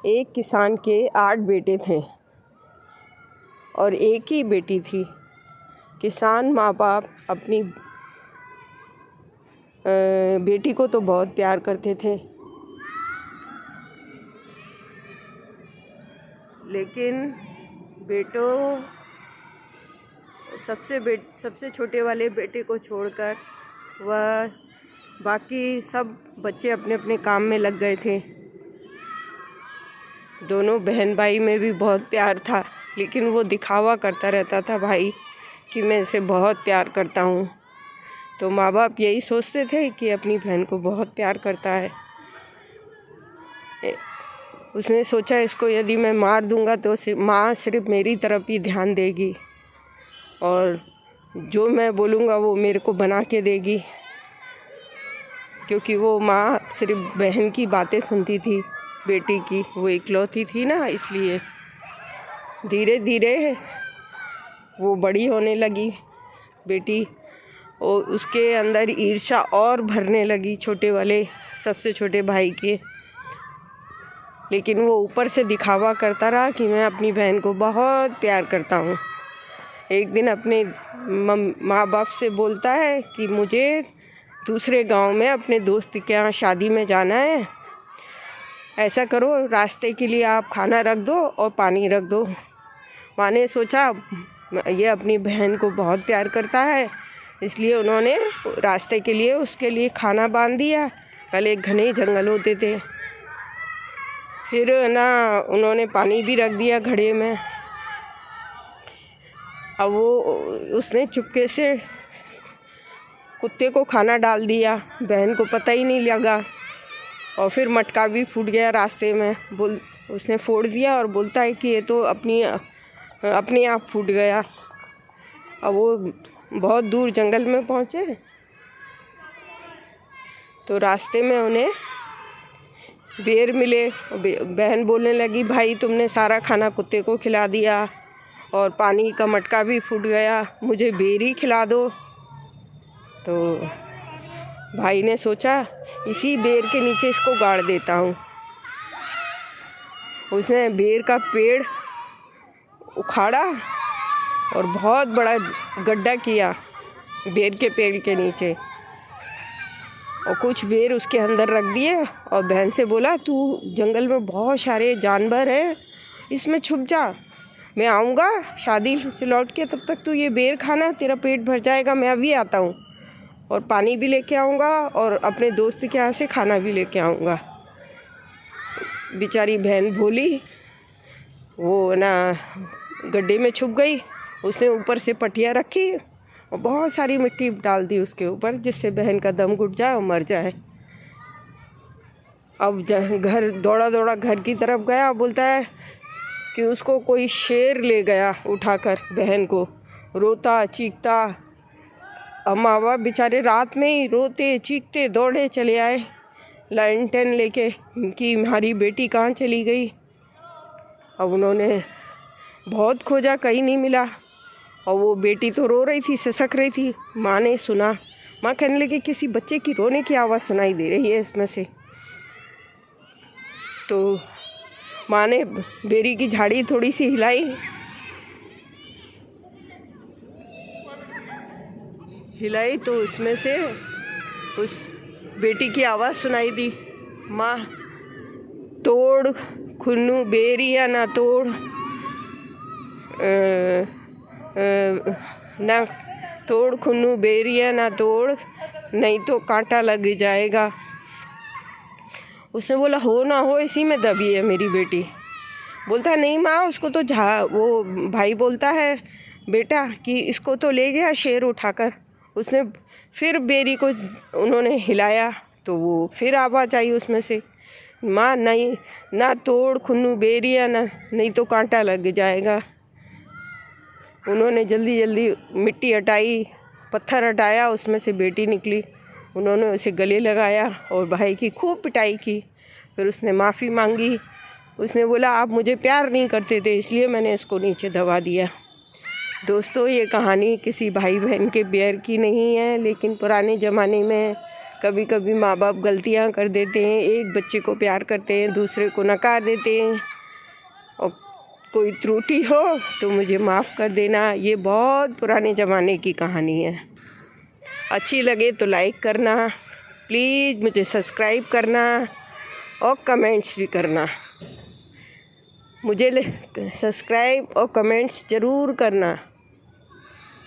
एक किसान के 8 बेटे थे और एक ही बेटी थी। किसान माँ बाप अपनी बेटी को तो बहुत प्यार करते थे, लेकिन बेटों सबसे छोटे वाले बेटे को छोड़कर वह बाकी सब बच्चे अपने अपने काम में लग गए थे। दोनों बहन भाई में भी बहुत प्यार था, लेकिन वो दिखावा करता रहता था भाई कि मैं इसे बहुत प्यार करता हूँ। तो माँ बाप यही सोचते थे कि अपनी बहन को बहुत प्यार करता है। उसने सोचा इसको यदि मैं मार दूँगा तो माँ सिर्फ मेरी तरफ ही ध्यान देगी और जो मैं बोलूँगा वो मेरे को बना के देगी, क्योंकि वो माँ सिर्फ बहन की बातें सुनती थी, बेटी की, वो इकलौती थी ना, इसलिए। धीरे धीरे वो बड़ी होने लगी बेटी, और उसके अंदर ईर्ष्या और भरने लगी छोटे वाले सबसे छोटे भाई के। लेकिन वो ऊपर से दिखावा करता रहा कि मैं अपनी बहन को बहुत प्यार करता हूँ। एक दिन अपने माँ बाप से बोलता है कि मुझे दूसरे गांव में अपने दोस्त के यहाँ शादी में जाना है, ऐसा करो रास्ते के लिए आप खाना रख दो और पानी रख दो। माँ ने सोचा ये अपनी बहन को बहुत प्यार करता है, इसलिए उन्होंने रास्ते के लिए उसके लिए खाना बांध दिया। पहले घने जंगल होते थे, फिर ना उन्होंने पानी भी रख दिया घड़े में। अब वो उसने चुपके से कुत्ते को खाना डाल दिया, बहन को पता ही नहीं लगा। और फिर मटका भी फूट गया रास्ते में, उसने फोड़ दिया और बोलता है कि ये तो अपने आप फूट गया। अब वो बहुत दूर जंगल में पहुँचे तो रास्ते में उन्हें बेर मिले। बहन बोलने लगी, भाई तुमने सारा खाना कुत्ते को खिला दिया और पानी का मटका भी फूट गया, मुझे बेर ही खिला दो। तो भाई ने सोचा इसी बेर के नीचे इसको गाड़ देता हूँ। उसने बेर का पेड़ उखाड़ा और बहुत बड़ा गड्ढा किया बेर के पेड़ के नीचे, और कुछ बेर उसके अंदर रख दिए और बहन से बोला, तू जंगल में बहुत सारे जानवर हैं, इसमें छुप जा, मैं आऊँगा शादी से लौट के, तब तक तू ये बेर खाना, तेरा पेट भर जाएगा, मैं अभी आता हूँ और पानी भी लेके आऊँगा और अपने दोस्त के यहाँ से खाना भी लेके आऊँगा। बेचारी बहन भोली, वो ना गड्ढे में छुप गई। उसने ऊपर से पटिया रखी और बहुत सारी मिट्टी डाल दी उसके ऊपर, जिससे बहन का दम घुट जाए और मर जाए। अब घर दौड़ा घर की तरफ गया, बोलता है कि उसको कोई शेर ले गया उठाकर बहन को, रोता चीखता। अब माँ बाप बेचारे रात में ही रोते चीखते दौड़े चले आए लालटेन लेके कि हमारी बेटी कहाँ चली गई। अब उन्होंने बहुत खोजा, कहीं नहीं मिला, और वो बेटी तो रो रही थी, सिसक रही थी। माँ ने सुना, माँ कहने लगी किसी बच्चे की रोने की आवाज़ सुनाई दे रही है इसमें से। तो माँ ने बेरी की झाड़ी थोड़ी सी हिलाई तो उसमें से उस बेटी की आवाज़ सुनाई दी, माँ तोड़ खुन्नू बेरिया ना तोड़, ना तोड़ खुन्नू बेरिया ना तोड़, नहीं तो कांटा लग जाएगा। उसने बोला हो ना हो इसी में दबी है मेरी बेटी। बोलता है नहीं माँ, उसको तो वो भाई बोलता है बेटा कि इसको तो ले गया शेर उठाकर। उसने फिर बेरी को उन्होंने हिलाया तो वो फिर आवाज़ आई उसमें से, माँ नहीं ना तोड़ खुन्नू बेरिया ना, नहीं तो कांटा लग जाएगा। उन्होंने जल्दी जल्दी मिट्टी हटाई, पत्थर हटाया, उसमें से बेटी निकली। उन्होंने उसे गले लगाया और भाई की खूब पिटाई की। फिर उसने माफ़ी मांगी। उसने बोला आप मुझे प्यार नहीं करते थे, इसलिए मैंने इसको नीचे दबा दिया। दोस्तों, ये कहानी किसी भाई बहन के बैर की नहीं है, लेकिन पुराने ज़माने में कभी कभी माँ बाप गलतियाँ कर देते हैं, एक बच्चे को प्यार करते हैं, दूसरे को नकार देते हैं। और कोई त्रुटि हो तो मुझे माफ़ कर देना। ये बहुत पुराने ज़माने की कहानी है। अच्छी लगे तो लाइक करना, प्लीज़ मुझे सब्सक्राइब करना और कमेंट्स भी करना। मुझे सब्सक्राइब और कमेंट्स ज़रूर करना।